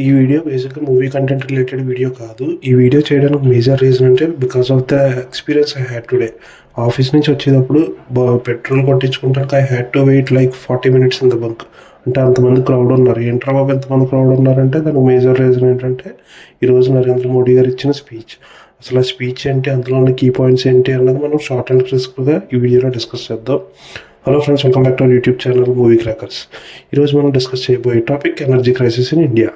ఈ వీడియో బేసిక్గా movie content related video కాదు. ఈ వీడియో చేయడానికి మేజర్ రీజన్ అంటే because of the experience I had today. Office నుంచి వచ్చేటప్పుడు పెట్రోల్ కొట్టించుకుంటానికి I had to wait like 40 minutes in the bunk. అంటే అంతమంది క్రౌడ్ ఉన్నారు. ఏంట్రా బాబు ఎంతమంది క్రౌడ్ ఉన్నారంటే దానికి మేజర్ రీజన్ ఏంటంటే ఈరోజు నరేంద్ర మోడీ గారు ఇచ్చిన స్పీచ్. అసలు ఆ స్పీచ్ ఏంటి, అందులో ఉన్న కీ పాయింట్స్ ఏంటి అన్నది మనం షార్ట్ అండ్ క్రిస్ప్గా ఈ వీడియోలో డిస్కస్ చేద్దాం. Hello friends, welcome back to our YouTube channel movie crackers. ఈరోజు మనం డిస్కస్ చేయబోయే topic energy crisis in India.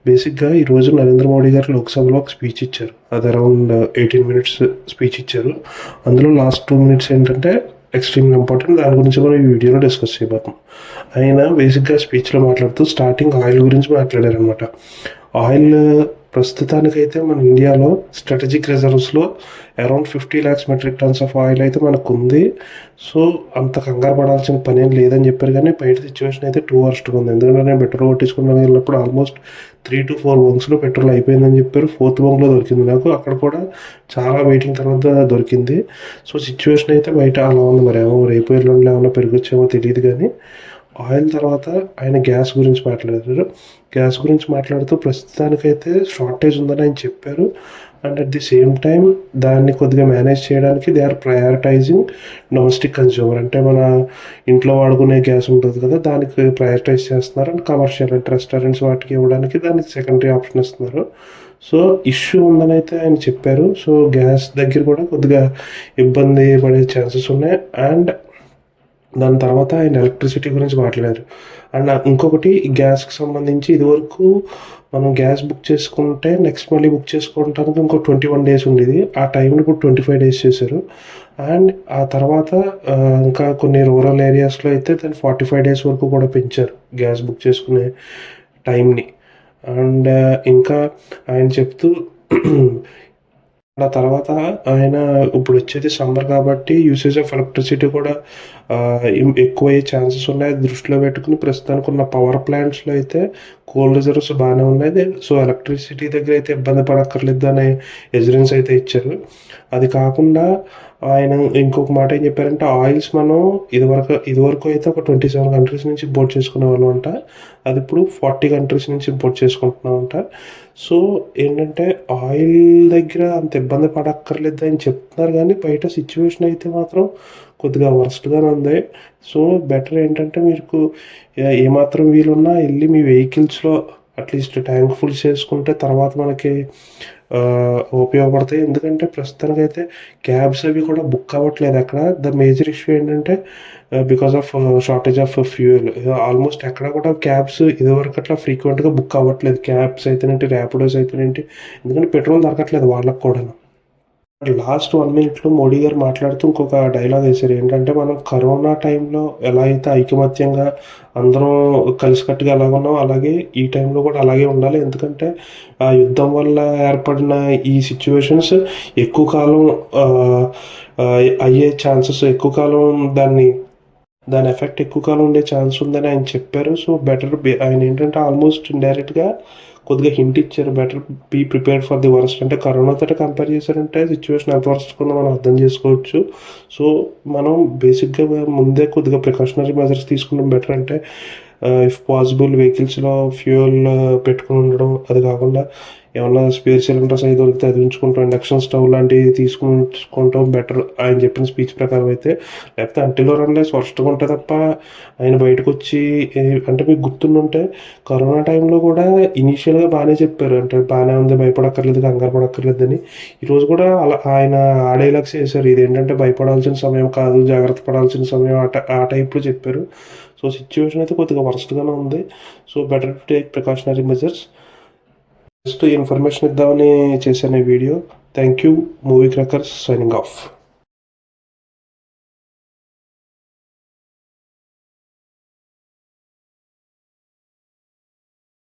బేసిక్గా ఈరోజు నరేంద్ర మోడీ గారు లోక్సభలో ఒక స్పీచ్ ఇచ్చారు. అది అరౌండ్ 18 minutes స్పీచ్ ఇచ్చారు. అందులో లాస్ట్ 2 minutes ఏంటంటే ఎక్స్ట్రీమ్గా ఇంపార్టెంట్. దాని గురించి మనం ఈ వీడియోలో డిస్కస్ చేయబోతున్నాం. ఆయన బేసిక్గా స్పీచ్లో మాట్లాడుతూ స్టార్టింగ్ ఆయిల్ గురించి మాట్లాడారనమాట. ఆయిల్ ప్రస్తుతానికైతే మన ఇండియాలో స్ట్రాటజిక్ రిజర్వ్స్లో around 50 lakhs metric tons of oil అయితే మనకు ఉంది. సో అంత కంగారు పడాల్సిన పని ఏం లేదని చెప్పారు. కానీ బయట సిచ్యువేషన్ అయితే టూ వర్స్ట్గా ఉంది. ఎందుకంటే నేను పెట్రోల్ కొట్టించుకున్నాను వెళ్ళినప్పుడు ఆల్మోస్ట్ 3 to 4 బంక్స్లో పెట్రోల్ అయిపోయిందని చెప్పారు. 4th బంక్లో దొరికింది నాకు. అక్కడ కూడా చాలా వెయిటింగ్ తర్వాత దొరికింది. సో సిచ్యువేషన్ అయితే బయట అలా ఉంది. మరి ఏమో రేపు ఎల్లుండిలో ఏమన్నా పెరిగొచ్చేమో తెలియదు. కానీ ఆయిల్ తర్వాత ఆయన గ్యాస్ గురించి మాట్లాడారు. గ్యాస్ గురించి మాట్లాడుతూ ప్రస్తుతానికైతే షార్టేజ్ ఉందని ఆయన చెప్పారు. And at the same time దాన్ని కొద్దిగా మేనేజ్ చేయడానికి they are prioritising domestic consumer. అంటే మన ఇంట్లో వాడుకునే గ్యాస్ ఉంటుంది కదా, దానికి ప్రయారిటైజ్ చేస్తున్నారు. అండ్ కమర్షియల్ అంటే రెస్టారెంట్స్ వాటికి ఇవ్వడానికి దానికి సెకండరీ ఆప్షన్ ఇస్తున్నారు. సో ఇష్యూ ఉందని అయితే ఆయన చెప్పారు. సో గ్యాస్ దగ్గర కూడా కొద్దిగా ఇబ్బంది పడే ఛాన్సెస్ ఉన్నాయి. అండ్ దాని తర్వాత ఆయన ఎలక్ట్రిసిటీ గురించి మాట్లాడారు. అండ్ ఇంకొకటి గ్యాస్కి సంబంధించి ఇదివరకు మనం గ్యాస్ బుక్ చేసుకుంటే నెక్స్ట్ మళ్ళీ బుక్ చేసుకోవడానికి ఇంకో 21 days ఉండేది. ఆ టైంని ఇప్పుడు 25 days చేశారు. అండ్ ఆ తర్వాత ఇంకా కొన్ని రూరల్ ఏరియాస్లో అయితే దాన్ని 45 days వరకు కూడా పెంచారు గ్యాస్ బుక్ చేసుకునే టైంని. అండ్ ఇంకా ఆయన చెప్తూ ఆ తర్వాత ఆయన ఇప్పుడు వచ్చేది సమ్మర్ కాబట్టి యూసేజ్ ఆఫ్ ఎలక్ట్రిసిటీ కూడా ఎక్కువయ్యే ఛాన్సెస్ ఉన్నాయి. దృష్టిలో పెట్టుకుని ప్రస్తుతానికి ఉన్న పవర్ ప్లాంట్స్లో అయితే కోల్ రిజర్వ్స్ బాగానే ఉన్నాయి. సో ఎలక్ట్రిసిటీ దగ్గర అయితే ఇబ్బంది పడక్కర్లేదు అనే ఎజరెన్స్ అయితే ఇచ్చారు. అది కాకుండా ఆయన ఇంకొక మాట ఏం చెప్పారంటే ఆయిల్స్ మనం ఇదివరకు అయితే ఒక 27 countries నుంచి ఇంపోర్ట్ చేసుకునే వాళ్ళం అంట. అది ఇప్పుడు 40 countries నుంచి ఇంపోర్ట్ చేసుకుంటున్నాం అంట. సో ఏంటంటే ఆయిల్ దగ్గర అంత ఇబ్బంది పడక్కర్లేదు అని చెప్తున్నారు. కానీ బయట సిచ్యువేషన్ అయితే మాత్రం కొద్దిగా వర్స్ట్గానే ఉంది. సో బెటర్ ఏంటంటే మీకు ఏమాత్రం వీలున్నా వెళ్ళి మీ వెహికల్స్లో అట్లీస్ట్ ట్యాంక్ ఫుల్ చేసుకుంటే తర్వాత మనకి ఉపయోగపడతాయి. ఎందుకంటే ప్రస్తుతానికైతే క్యాబ్స్ అవి కూడా బుక్ అవ్వట్లేదు అక్కడ. ద మేజర్ ఇష్యూ ఏంటంటే because of shortage of fuel. Almost ఎక్కడ కూడా క్యాబ్స్ ఇదివరకు అట్లా ఫ్రీక్వెంట్గా బుక్ అవ్వట్లేదు. క్యాబ్స్ అయితేనేంటి, ర్యాపిడోస్ అయితేనేంటి, ఎందుకంటే పెట్రోల్ దొరకట్లేదు వాళ్ళకు కూడా. లాస్ట్ 1 minute మోడీ గారు మాట్లాడుతూ ఇంకొక డైలాగ్ వేశారు. ఏంటంటే మనం కరోనా టైంలో ఎలా అయితే ఐకమత్యంగా అందరం కలిసికట్టుగా ఎలాగున్నాం అలాగే ఈ టైంలో కూడా అలాగే ఉండాలి. ఎందుకంటే ఆ యుద్ధం వల్ల ఏర్పడిన ఈ సిచ్యువేషన్స్ ఎక్కువ కాలం అయ్యే ఛాన్సెస్, ఎక్కువ కాలం దాని ఎఫెక్ట్ ఎక్కువ కాలం ఉండే ఛాన్స్ ఉందని ఆయన చెప్పారు. సో బెటర్ ఆయన ఏంటంటే ఆల్మోస్ట్ ఇండైరెక్ట్గా కొద్దిగా హింట్ ఇచ్చారు. Better be prepared for the worst. అంటే కరోనాతో కంపేర్ చేశారంటే సిచ్యువేషన్ ఎంత వర్స్ట్ ఉందో మనం అర్థం చేసుకోవచ్చు. సో మనం బేసిక్గా ముందే కొద్దిగా ప్రికాషనరీ మెజర్స్ తీసుకుంటాం బెటర్. అంటే ఇఫ్ పాసిబుల్ వెహికల్స్లో ఫ్యూయల్ పెట్టుకుని ఉండడం, అది కాకుండా ఏమన్నా స్పేర్ సిలిండర్స్ అవి దొరికితే అది ఉంచుకుంటాం, ఇండక్షన్ స్టవ్ లాంటివి తీసుకుంటాం బెటర్ ఆయన చెప్పిన స్పీచ్ ప్రకారం అయితే. లేకపోతే అంటిలో రన్లెస్ వర్స్ట్గా ఉంటే తప్ప ఆయన బయటకు వచ్చి అంటే మీకు గుర్తుండుంటే కరోనా టైంలో కూడా ఇనీషియల్గా బాగానే చెప్పారు. అంటే బాగానే ఉంది, భయపడక్కర్లేదు, కంగారు పడక్కర్లేదు అని. ఈరోజు కూడా అలా ఆయన ఆడేలాక్స్ చేశారు. ఇది ఏంటంటే భయపడాల్సిన సమయం కాదు, జాగ్రత్త పడాల్సిన సమయం ఆ టైప్లో చెప్పారు. సో సిచ్యువేషన్ అయితే కొద్దిగా వర్స్ట్గానే ఉంది. So better to take precautionary measures. Just information ఇద్దామని చేశాను ఈ video. Thank you. Movie crackers signing off.